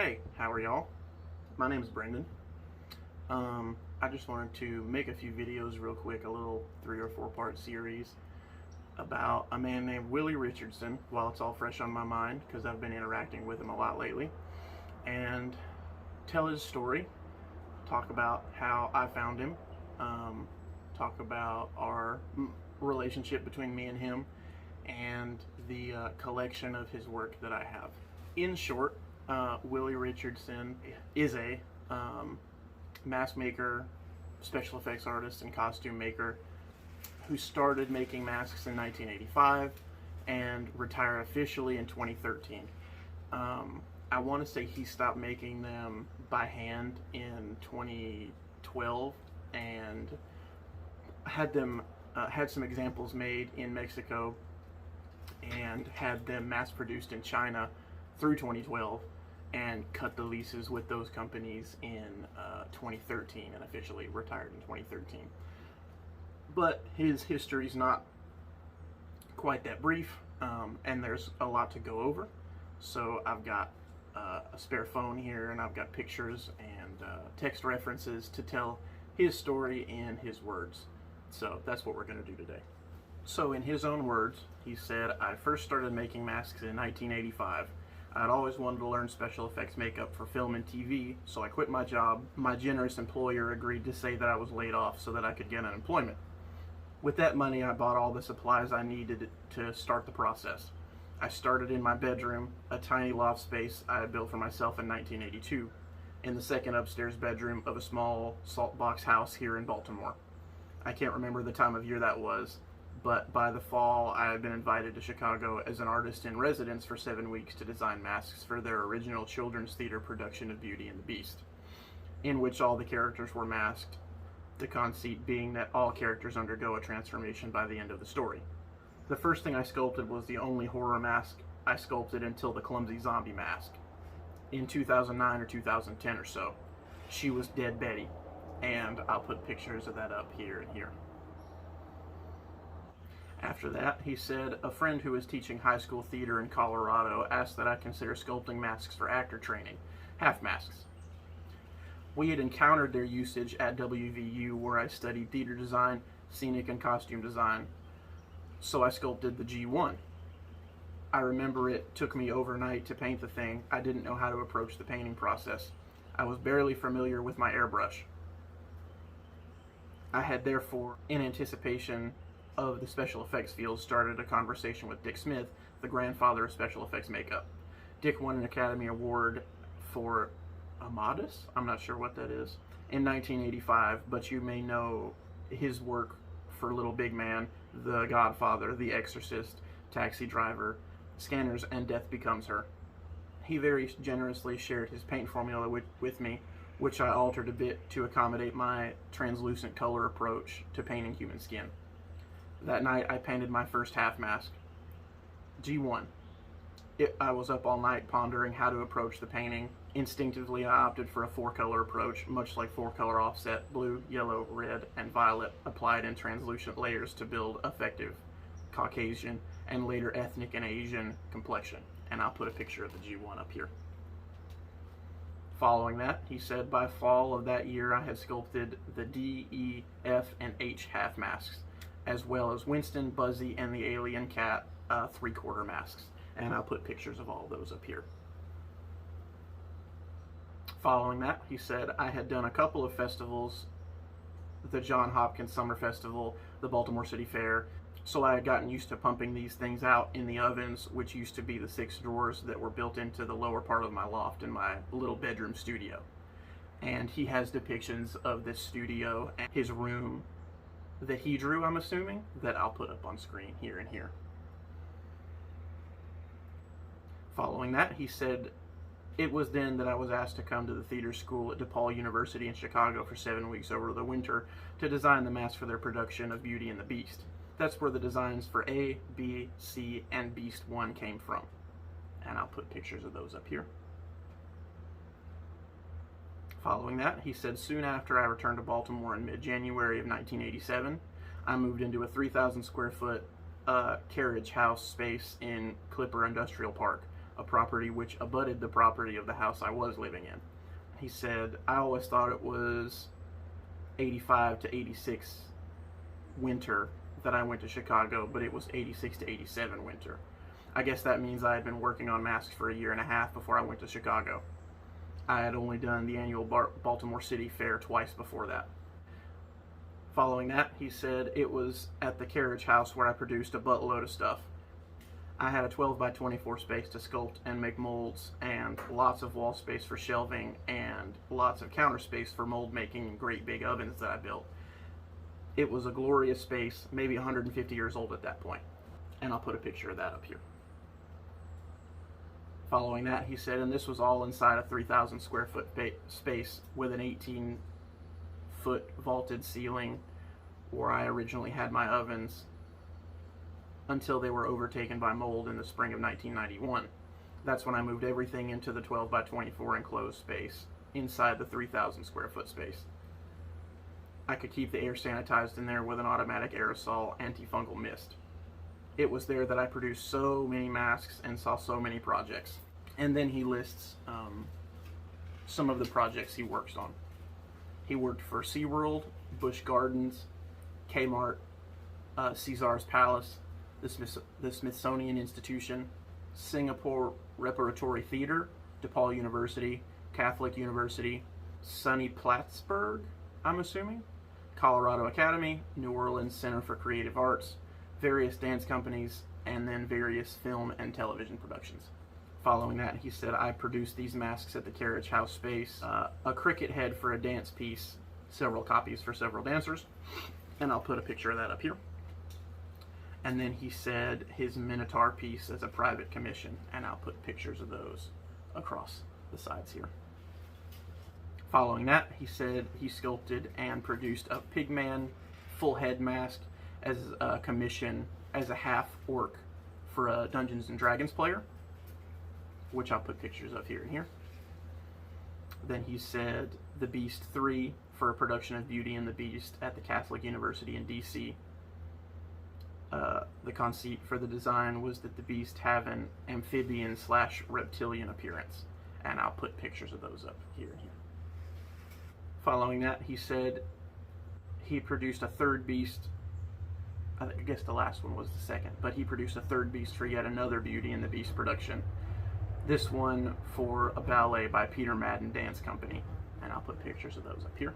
Hey, how are y'all? My name is Brendan. I just wanted to make a few videos real quick, a little 3 or 4 part series about a man named Willy Richardson while it's all fresh on my mind because I've been interacting with him a lot lately, and tell his story, talk about how I found him, talk about our relationship between me and him, and the collection of his work that I have. In short, Willy Richardson is a mask maker, special effects artist, and costume maker who started making masks in 1985 and retired officially in 2013. I want to say he stopped making them by hand in 2012 and had some examples made in Mexico and had them mass produced in China through 2012 and cut the leases with those companies in 2013 and officially retired in 2013. But his history's not quite that brief, and there's a lot to go over. So I've got a spare phone here, and I've got pictures and text references to tell his story in his words. So that's what we're going to do today. So in his own words, he said, "I first started making masks in 1985. I'd always wanted to learn special effects makeup for film and TV, so I quit my job. My generous employer agreed to say that I was laid off so that I could get unemployment. With that money, I bought all the supplies I needed to start the process. I started in my bedroom, a tiny loft space I had built for myself in 1982, in the second upstairs bedroom of a small salt box house here in Baltimore. I can't remember the time of year that was, but by the fall, I had been invited to Chicago as an artist in residence for 7 weeks to design masks for their original children's theater production of Beauty and the Beast, in which all the characters were masked, the conceit being that all characters undergo a transformation by the end of the story. The first thing I sculpted was the only horror mask I sculpted until the clumsy zombie mask, in 2009 or 2010 or so. She was Dead Betty, and I'll put pictures of that up here and here." After that, he said, "A friend who was teaching high school theater in Colorado asked that I consider sculpting masks for actor training, half masks. We had encountered their usage at WVU, where I studied theater design, scenic and costume design, so I sculpted the G1. I remember it took me overnight to paint the thing. I didn't know how to approach the painting process. I was barely familiar with my airbrush. I had therefore, in anticipation of the special effects field, started a conversation with Dick Smith, the grandfather of special effects makeup. Dick won an Academy Award for Amadeus, I'm not sure what that is, in 1985, but you may know his work for Little Big Man, The Godfather, The Exorcist, Taxi Driver, Scanners, and Death Becomes Her. He very generously shared his paint formula with me, which I altered a bit to accommodate my translucent color approach to painting human skin. That night, I painted my first half mask, G1. I was up all night pondering how to approach the painting. Instinctively, I opted for a 4-color approach, much like 4-color offset, blue, yellow, red, and violet, applied in translucent layers to build effective Caucasian and later ethnic and Asian complexion." And I'll put a picture of the G1 up here. Following that, he said, "By fall of that year, I had sculpted the D, E, F, and H half masks, as well as Winston, Buzzy, and the alien cat 3/4 masks." And I'll put pictures of all those up here. Following that, he said, "I had done a couple of festivals, the John Hopkins Summer Festival, the Baltimore City Fair, so I had gotten used to pumping these things out in the ovens, which used to be the 6 drawers that were built into the lower part of my loft in my little bedroom studio." And he has depictions of this studio and his room that he drew, I'm assuming, that I'll put up on screen here and here. Following that, he said, "It was then that I was asked to come to the theater school at DePaul University in Chicago for 7 weeks over the winter to design the masks for their production of Beauty and the Beast. That's where the designs for A, B, C, and Beast 1 came from." And I'll put pictures of those up here. Following that, he said, "Soon after I returned to Baltimore in mid-January of 1987, I moved into a 3,000 square foot carriage house space in Clipper Industrial Park. a property which abutted the property of the house I was living in. He said, I always thought it was 85 to 86 winter that I went to Chicago, but it was 86 to 87 winter. I guess that means I had been working on masks for a year and a half before I went to Chicago. I had only done the annual Baltimore City Fair twice before that. Following that, he said it was at the carriage house where I produced a buttload of stuff. I had a 12 by 24 space to sculpt and make molds, and lots of wall space for shelving, and lots of counter space for mold making and great big ovens that I built. It was a glorious space, maybe 150 years old at that point. And I'll put a picture of that up here. Following that, he said, and this was all inside a 3,000 square foot space with an 18-foot vaulted ceiling where I originally had my ovens until they were overtaken by mold in the spring of 1991. That's when I moved everything into the 12 by 24 enclosed space inside the 3,000 square foot space. I could keep the air sanitized in there with an automatic aerosol antifungal mist. It was there that I produced so many masks and saw so many projects. And then he lists some of the projects he works on. He worked for SeaWorld, Busch Gardens, Kmart, Caesar's Palace, the Smithsonian Institution, Singapore Repertory Theater, DePaul University, Catholic University, SUNY Plattsburgh, I'm assuming, Colorado Academy, New Orleans Center for Creative Arts, various dance companies, and then various film and television productions. Following that, he said, I produced these masks at the carriage house space, a cricket head for a dance piece, several copies for several dancers, and I'll put a picture of that up here. And then he said his Minotaur piece as a private commission, and I'll put pictures of those across the sides here. Following that, he said he sculpted and produced a pigman full head mask as a commission as a half orc for a Dungeons and Dragons player, which I'll put pictures of here and here. Then he said the Beast 3 for a production of Beauty and the Beast at the Catholic University in DC. The conceit for the design was that the Beast have an amphibian / reptilian appearance, and I'll put pictures of those up here and here. Following that, he said he produced a third Beast. I guess the last one was the second, but he produced a third Beast for yet another Beauty and the Beast production. This one for a ballet by Peter Madden Dance Company, and I'll put pictures of those up here.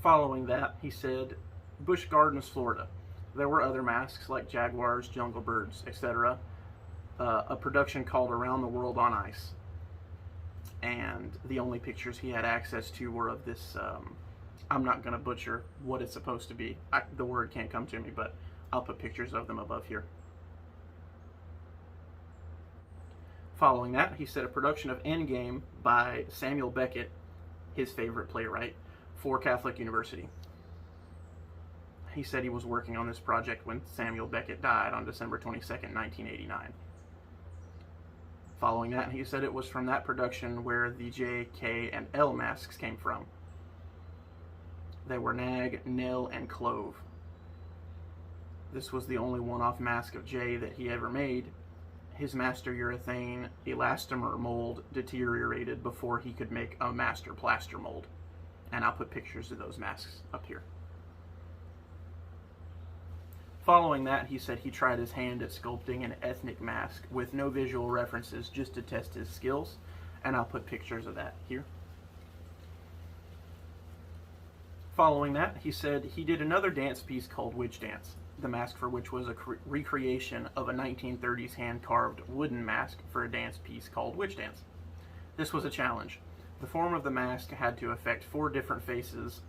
Following that, he said, Busch Gardens, Florida. There were other masks like jaguars, jungle birds, etc. A production called Around the World on Ice. And the only pictures he had access to were of this, I'm not going to butcher what it's supposed to be. The word can't come to me, but I'll put pictures of them above here. Following that, he said a production of Endgame by Samuel Beckett, his favorite playwright, for Catholic University. He said he was working on this project when Samuel Beckett died on December 22nd, 1989. Following that, he said it was from that production where the J, K, and L masks came from. They were Nag, Nell, and Clove. This was the only one-off mask of J that he ever made. His master urethane elastomer mold deteriorated before he could make a master plaster mold. And I'll put pictures of those masks up here. Following that, he said he tried his hand at sculpting an ethnic mask with no visual references just to test his skills, and I'll put pictures of that here. Following that, he said he did another dance piece called Witch Dance, the mask for which was a recreation of a 1930s hand-carved wooden mask for a dance piece called Witch Dance. This was a challenge. The form of the mask had to affect 4 different faces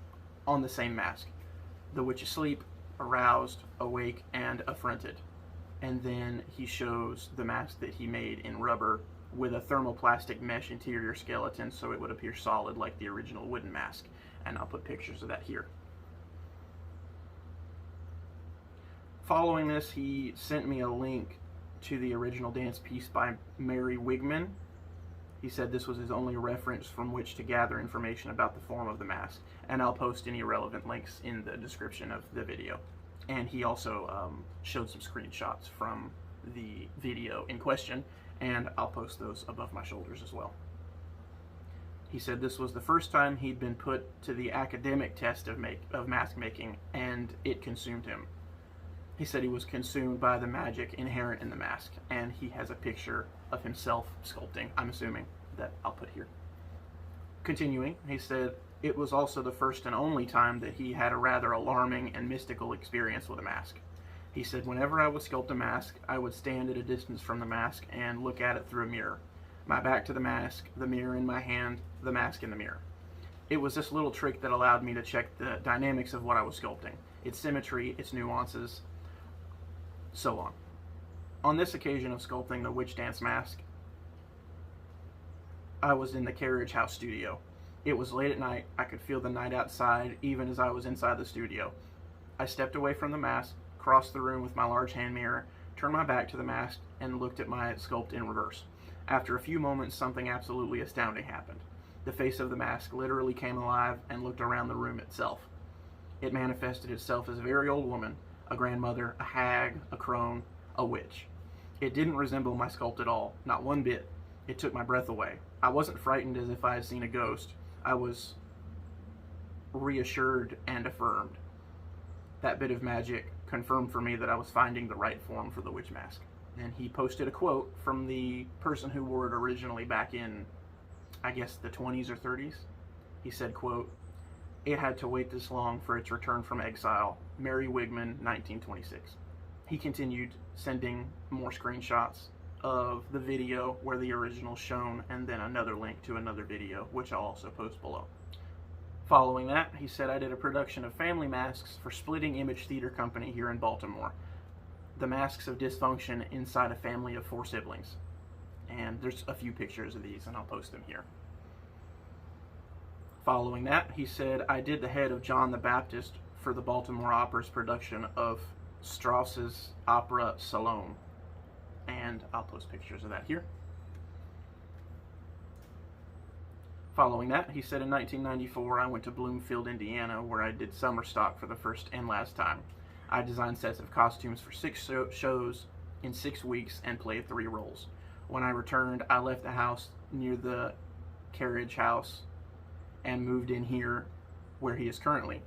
on the same mask. The witch asleep, aroused, awake, and affronted. And then he shows the mask that he made in rubber with a thermoplastic mesh interior skeleton so it would appear solid like the original wooden mask. And I'll put pictures of that here. Following this, he sent me a link to the original dance piece by Mary Wigman. He said this was his only reference from which to gather information about the form of the mask, and I'll post any relevant links in the description of the video. And he also showed some screenshots from the video in question, and I'll post those above my shoulders as well. He said this was the first time he'd been put to the academic test of mask making, and it consumed him. He said he was consumed by the magic inherent in the mask, and he has a picture of himself sculpting, I'm assuming, that I'll put here. Continuing, he said it was also the first and only time that he had a rather alarming and mystical experience with a mask. He said whenever I would sculpt a mask, I would stand at a distance from the mask and look at it through a mirror. My back to the mask, the mirror in my hand, the mask in the mirror. It was this little trick that allowed me to check the dynamics of what I was sculpting, its symmetry, its nuances, so on. On this occasion of sculpting the witch dance mask, I was in the carriage house studio. It was late at night. I could feel the night outside even as I was inside the studio. I stepped away from the mask, crossed the room with my large hand mirror, turned my back to the mask, and looked at my sculpt in reverse. After a few moments, something absolutely astounding happened. The face of the mask literally came alive and looked around the room itself. It manifested itself as a very old woman, a grandmother, a hag, a crone, a witch. It didn't resemble my sculpt at all, not one bit. It took my breath away. I wasn't frightened as if I had seen a ghost. I was reassured and affirmed. That bit of magic confirmed for me that I was finding the right form for the witch mask. And he posted a quote from the person who wore it originally back in, I guess, the 20s or 30s. He said, quote, "It had to wait this long for its return from exile. Mary Wigman, 1926. He continued sending more screenshots of the video where the original is shown, and then another link to another video, which I'll also post below. Following that, he said, I did a production of family masks for Splitting Image Theater Company here in Baltimore. The masks of dysfunction inside a family of 4 siblings. And there's a few pictures of these, and I'll post them here. Following that, he said, I did the head of John the Baptist for the Baltimore Opera's production of Strauss's opera Salome. And I'll post pictures of that here. Following that, he said in 1994, I went to Bloomfield, Indiana, where I did summer stock for the first and last time. I designed sets of costumes for 6 shows in 6 weeks and played 3 roles. When I returned, I left the house near the carriage house and moved in here where he is currently.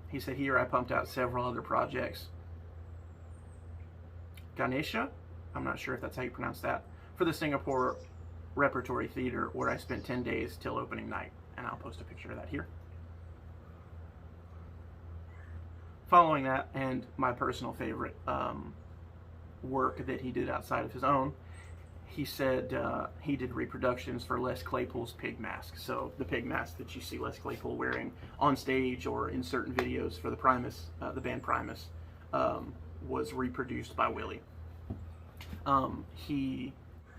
He said here I pumped out several other projects. Ganesha, I'm not sure if that's how you pronounce that, for the Singapore Repertory Theater, where I spent 10 days till opening night, and I'll post a picture of that here. Following that, and my personal favorite work that he did outside of his own, he said he did reproductions for Les Claypool's pig mask. So the pig mask that you see Les Claypool wearing on stage or in certain videos for the Primus, the band Primus, was reproduced by Willy.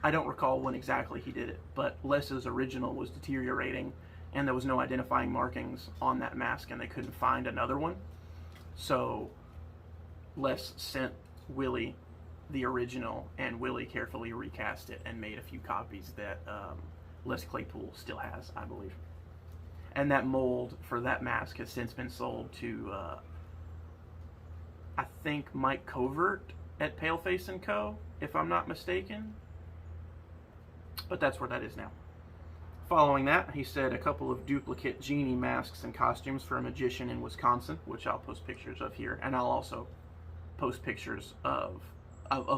I don't recall when exactly he did it, but Les's original was deteriorating and there was no identifying markings on that mask and they couldn't find another one. So Les sent Willy the original, and Willy carefully recast it and made a few copies that Les Claypool still has, I believe. And that mold for that mask has since been sold to, I think, Mike Covert at Paleface & Co., if I'm not mistaken. But that's where that is now. Following that, he said a couple of duplicate genie masks and costumes for a magician in Wisconsin, which I'll post pictures of here, and I'll also post pictures of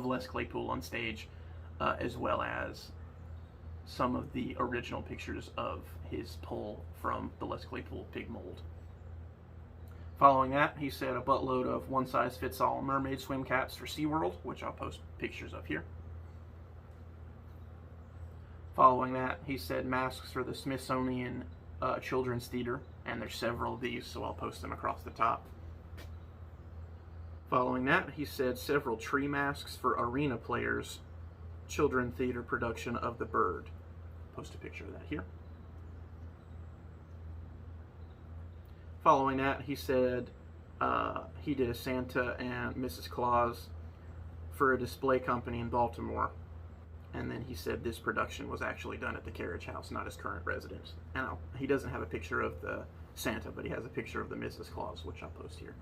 Les Claypool on stage, as well as some of the original pictures of his pull from the Les Claypool pig mold. Following that, he said a buttload of one-size-fits-all mermaid swim caps for SeaWorld, which I'll post pictures of here. Following that, he said masks for the Smithsonian Children's Theater, and there's several of these, so I'll post them across the top. Following that, he said several tree masks for Arena Players Children's Theater production of The Bird. Post a picture of that here. Following that, he said he did a Santa and Mrs. Claus for a display company in Baltimore. And then he said this production was actually done at the carriage house, not his current residence. And he doesn't have a picture of the Santa, but he has a picture of the Mrs. Claus, which I'll post here.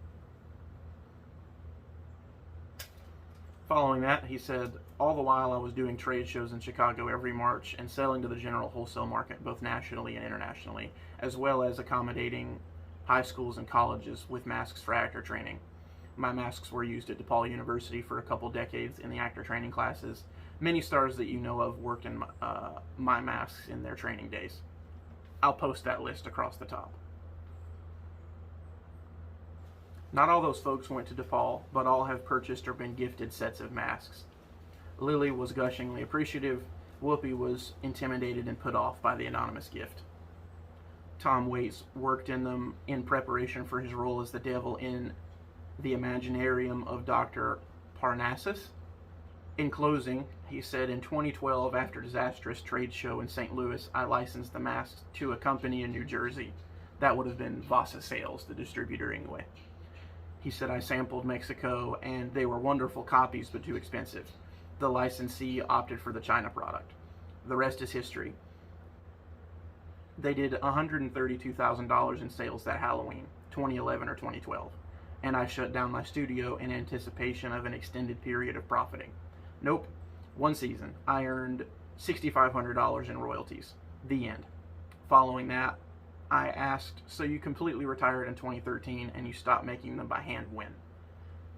Following that, he said, all the while I was doing trade shows in Chicago every March and selling to the general wholesale market, both nationally and internationally, as well as accommodating high schools and colleges with masks for actor training. My masks were used at DePaul University for a couple decades in the actor training classes. Many stars that you know of worked in my masks in their training days. I'll post that list across the top. Not all those folks went to DePaul, but all have purchased or been gifted sets of masks. Lily was gushingly appreciative. Whoopi was intimidated and put off by the anonymous gift. Tom Waits worked in them in preparation for his role as the devil in The Imaginarium of Dr. Parnassus. In closing, he said, in 2012, after a disastrous trade show in St. Louis, I licensed the masks to a company in New Jersey. That would have been Vasa Sales, the distributor anyway. He said, I sampled Mexico, and they were wonderful copies, but too expensive. The licensee opted for the China product. The rest is history. They did $132,000 in sales that Halloween, 2011 or 2012, and I shut down my studio in anticipation of an extended period of profiting. Nope. One season, I earned $6,500 in royalties. The end. Following that, I asked, so you completely retired in 2013 and you stopped making them by hand when?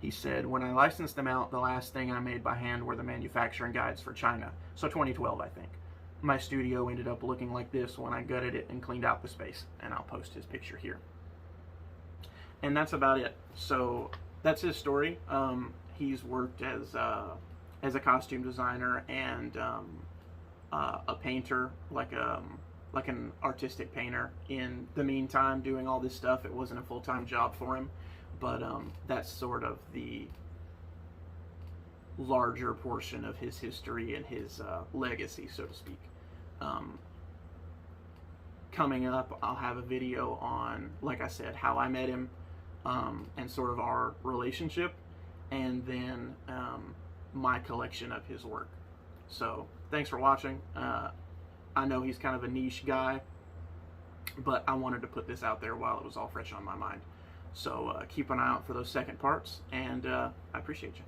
He said, when I licensed them out, the last thing I made by hand were the manufacturing guides for China. So 2012, I think. My studio ended up looking like this when I gutted it and cleaned out the space. And I'll post his picture here. And that's about it. So that's his story. He's worked as a costume designer and a painter, like an artistic painter. In the meantime, doing all this stuff, it wasn't a full-time job for him, but that's sort of the larger portion of his history and his legacy, so to speak. Coming up, I'll have a video on, like I said, how I met him and sort of our relationship, and then my collection of his work. So thanks for watching. I know he's kind of a niche guy, but I wanted to put this out there while it was all fresh on my mind. So keep an eye out for those second parts, and I appreciate you.